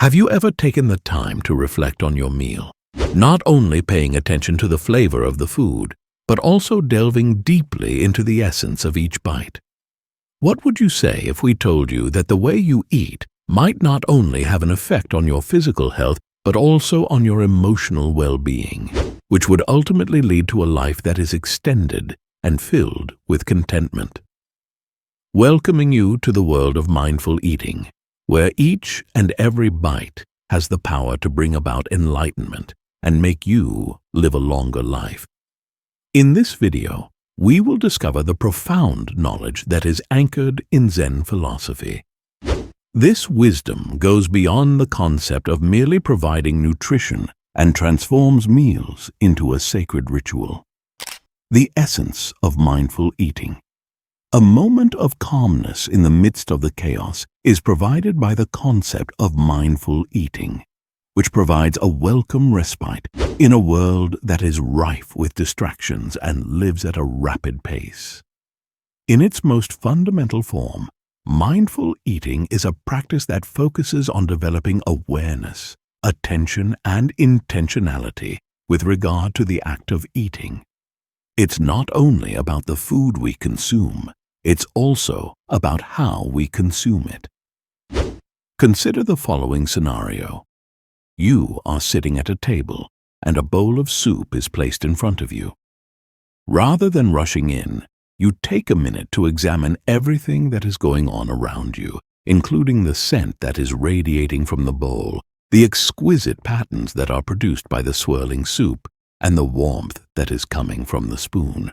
Have you ever taken the time to reflect on your meal? Not only paying attention to the flavor of the food, but also delving deeply into the essence of each bite. What would you say if we told you that the way you eat might not only have an effect on your physical health, but also on your emotional well-being, which would ultimately lead to a life that is extended and filled with contentment? Welcoming you to the world of mindful eating, where each and every bite has the power to bring about enlightenment and make you live a longer life. In this video, we will discover the profound knowledge that is anchored in Zen philosophy. This wisdom goes beyond the concept of merely providing nutrition and transforms meals into a sacred ritual. The essence of mindful eating. A moment of calmness in the midst of the chaos is provided by the concept of mindful eating, which provides a welcome respite in a world that is rife with distractions and lives at a rapid pace. In its most fundamental form, mindful eating is a practice that focuses on developing awareness, attention, and intentionality with regard to the act of eating. It's not only about the food we consume, it's also about how we consume it. Consider the following scenario. You are sitting at a table, and a bowl of soup is placed in front of you. Rather than rushing in, you take a minute to examine everything that is going on around you, including the scent that is radiating from the bowl, the exquisite patterns that are produced by the swirling soup, and the warmth that is coming from the spoon.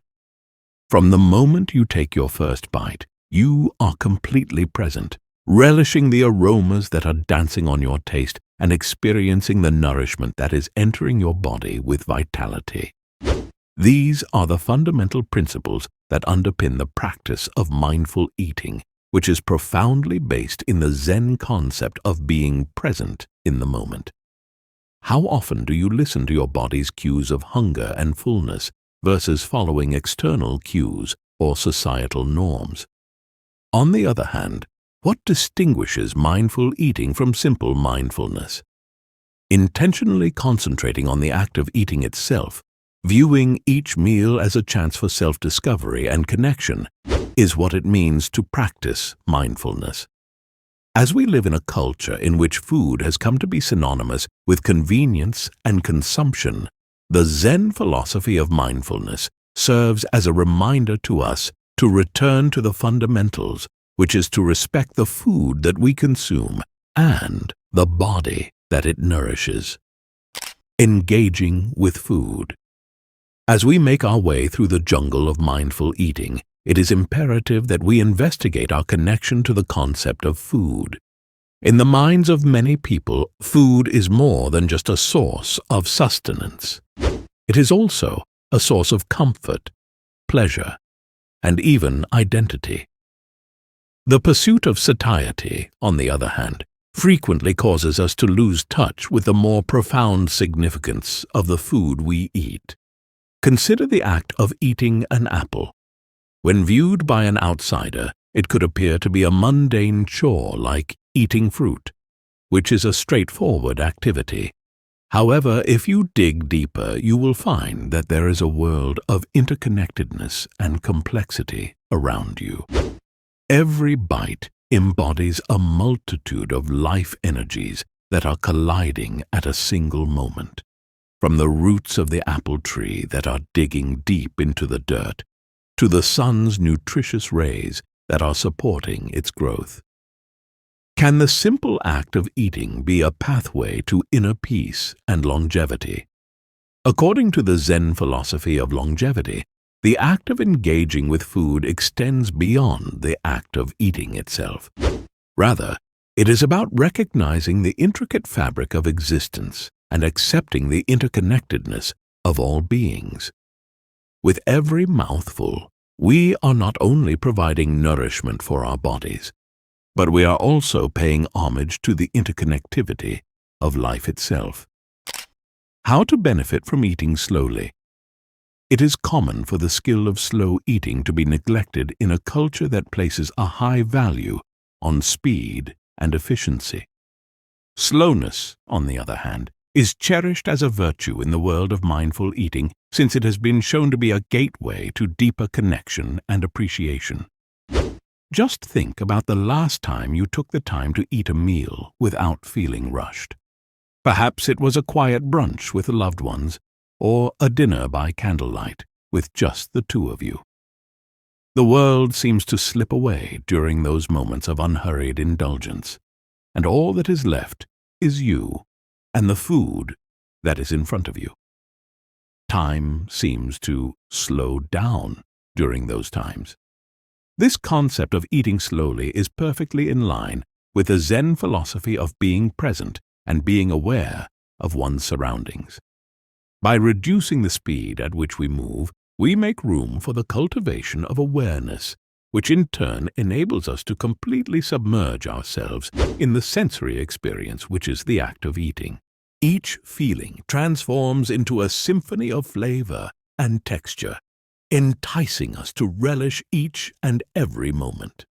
From the moment you take your first bite, you are completely present, relishing the aromas that are dancing on your taste and experiencing the nourishment that is entering your body with vitality. These are the fundamental principles that underpin the practice of mindful eating, which is profoundly based in the Zen concept of being present in the moment. How often do you listen to your body's cues of hunger and fullness versus following external cues or societal norms? On the other hand, what distinguishes mindful eating from simple mindfulness? Intentionally concentrating on the act of eating itself, viewing each meal as a chance for self-discovery and connection, is what it means to practice mindfulness. As we live in a culture in which food has come to be synonymous with convenience and consumption, the Zen philosophy of mindfulness serves as a reminder to us to return to the fundamentals, which is to respect the food that we consume and the body that it nourishes. Engaging with food. As we make our way through the jungle of mindful eating, it is imperative that we investigate our connection to the concept of food. In the minds of many people, food is more than just a source of sustenance. It is also a source of comfort, pleasure, and even identity. The pursuit of satiety, on the other hand, frequently causes us to lose touch with the more profound significance of the food we eat. Consider the act of eating an apple. When viewed by an outsider, it could appear to be a mundane chore like eating fruit, which is a straightforward activity. However, if you dig deeper, you will find that there is a world of interconnectedness and complexity around you. Every bite embodies a multitude of life energies that are colliding at a single moment. From the roots of the apple tree that are digging deep into the dirt, to the sun's nutritious rays that are supporting its growth. Can the simple act of eating be a pathway to inner peace and longevity? According to the Zen philosophy of longevity, the act of engaging with food extends beyond the act of eating itself. Rather, it is about recognizing the intricate fabric of existence and accepting the interconnectedness of all beings. With every mouthful, we are not only providing nourishment for our bodies, but we are also paying homage to the interconnectivity of life itself. How to benefit from eating slowly. It is common for the skill of slow eating to be neglected in a culture that places a high value on speed and efficiency. Slowness, on the other hand, is cherished as a virtue in the world of mindful eating, since it has been shown to be a gateway to deeper connection and appreciation. Just think about the last time you took the time to eat a meal without feeling rushed. Perhaps it was a quiet brunch with loved ones, or a dinner by candlelight with just the two of you. The world seems to slip away during those moments of unhurried indulgence, and all that is left is you and the food that is in front of you. Time seems to slow down during those times. This concept of eating slowly is perfectly in line with the Zen philosophy of being present and being aware of one's surroundings. By reducing the speed at which we move, we make room for the cultivation of awareness, which in turn enables us to completely submerge ourselves in the sensory experience, which is the act of eating. Each feeling transforms into a symphony of flavor and texture, enticing us to relish each and every moment.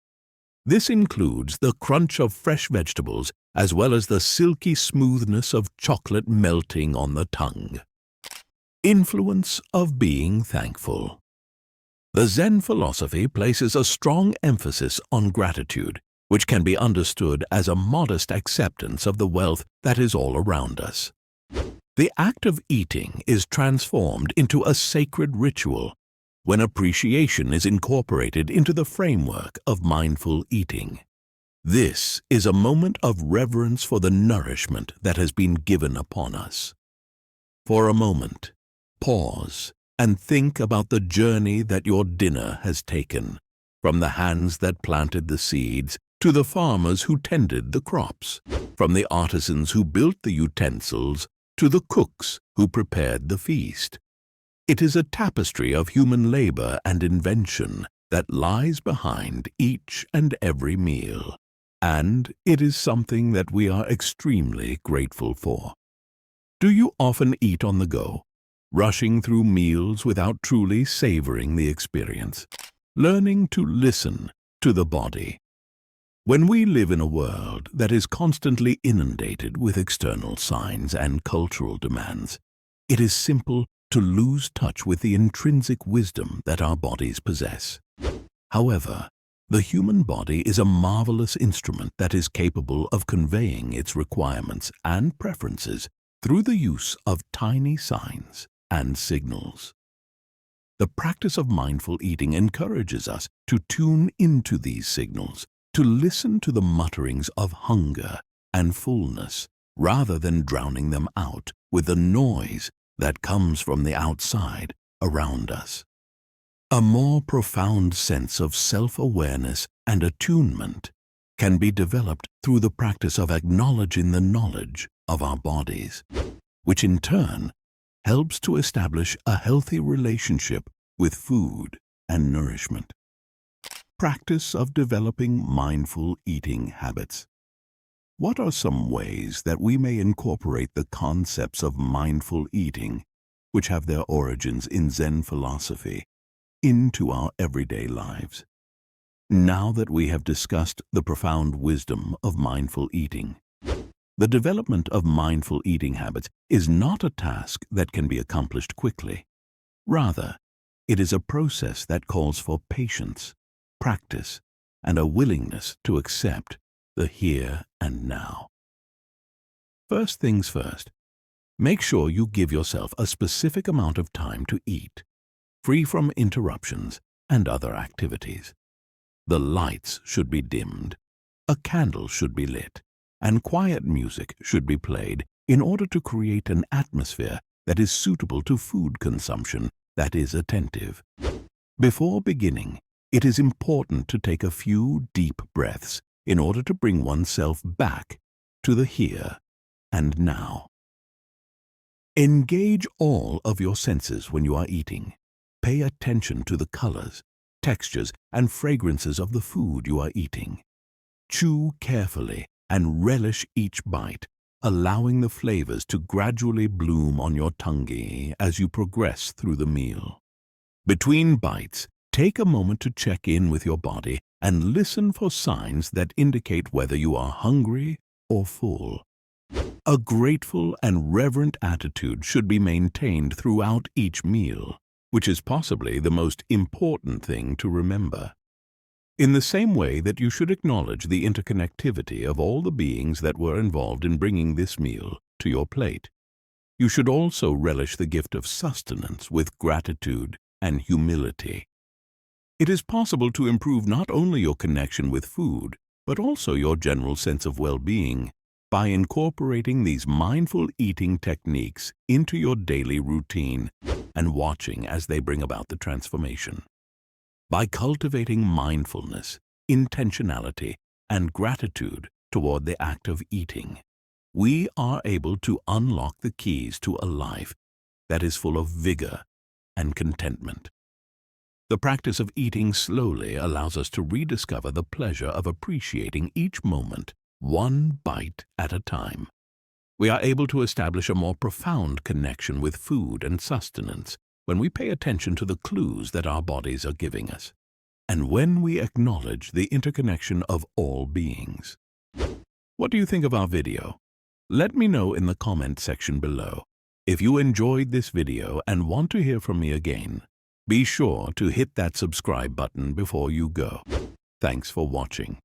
This includes the crunch of fresh vegetables as well as the silky smoothness of chocolate melting on the tongue. Influence of being thankful. The Zen philosophy places a strong emphasis on gratitude, which can be understood as a modest acceptance of the wealth that is all around us. The act of eating is transformed into a sacred ritual when appreciation is incorporated into the framework of mindful eating. This is a moment of reverence for the nourishment that has been given upon us. For a moment, pause and think about the journey that your dinner has taken, from the hands that planted the seeds to the farmers who tended the crops, from the artisans who built the utensils to the cooks who prepared the feast. It is a tapestry of human labor and invention that lies behind each and every meal, and it is something that we are extremely grateful for. Do you often eat on the go, rushing through meals without truly savoring the experience, learning to listen to the body? When we live in a world that is constantly inundated with external signs and cultural demands, it is simple to lose touch with the intrinsic wisdom that our bodies possess. However, the human body is a marvelous instrument that is capable of conveying its requirements and preferences through the use of tiny signs and signals. The practice of mindful eating encourages us to tune into these signals, to listen to the mutterings of hunger and fullness, rather than drowning them out with the noise that comes from the outside around us. A more profound sense of self-awareness and attunement can be developed through the practice of acknowledging the knowledge of our bodies, which in turn helps to establish a healthy relationship with food and nourishment. Practice of developing mindful eating habits. What are some ways that we may incorporate the concepts of mindful eating, which have their origins in Zen philosophy, into our everyday lives? Now that we have discussed the profound wisdom of mindful eating, the development of mindful eating habits is not a task that can be accomplished quickly. Rather, it is a process that calls for patience, practice, and a willingness to accept the here and now. First things first, make sure you give yourself a specific amount of time to eat, free from interruptions and other activities. The lights should be dimmed, a candle should be lit, and quiet music should be played in order to create an atmosphere that is suitable to food consumption that is attentive. Before beginning, it is important to take a few deep breaths in order to bring oneself back to the here and now. Engage all of your senses when you are eating. Pay attention to the colors, textures, and fragrances of the food you are eating. Chew carefully and relish each bite, allowing the flavors to gradually bloom on your tongue as you progress through the meal. Between bites, take a moment to check in with your body and listen for signs that indicate whether you are hungry or full. A grateful and reverent attitude should be maintained throughout each meal, which is possibly the most important thing to remember. In the same way that you should acknowledge the interconnectivity of all the beings that were involved in bringing this meal to your plate, you should also relish the gift of sustenance with gratitude and humility. It is possible to improve not only your connection with food, but also your general sense of well-being by incorporating these mindful eating techniques into your daily routine and watching as they bring about the transformation. By cultivating mindfulness, intentionality, and gratitude toward the act of eating, we are able to unlock the keys to a life that is full of vigor and contentment. The practice of eating slowly allows us to rediscover the pleasure of appreciating each moment, one bite at a time. We are able to establish a more profound connection with food and sustenance when we pay attention to the clues that our bodies are giving us, and when we acknowledge the interconnection of all beings. What do you think of our video? Let me know in the comment section below. If you enjoyed this video and want to hear from me again, be sure to hit that subscribe button before you go. Thanks for watching.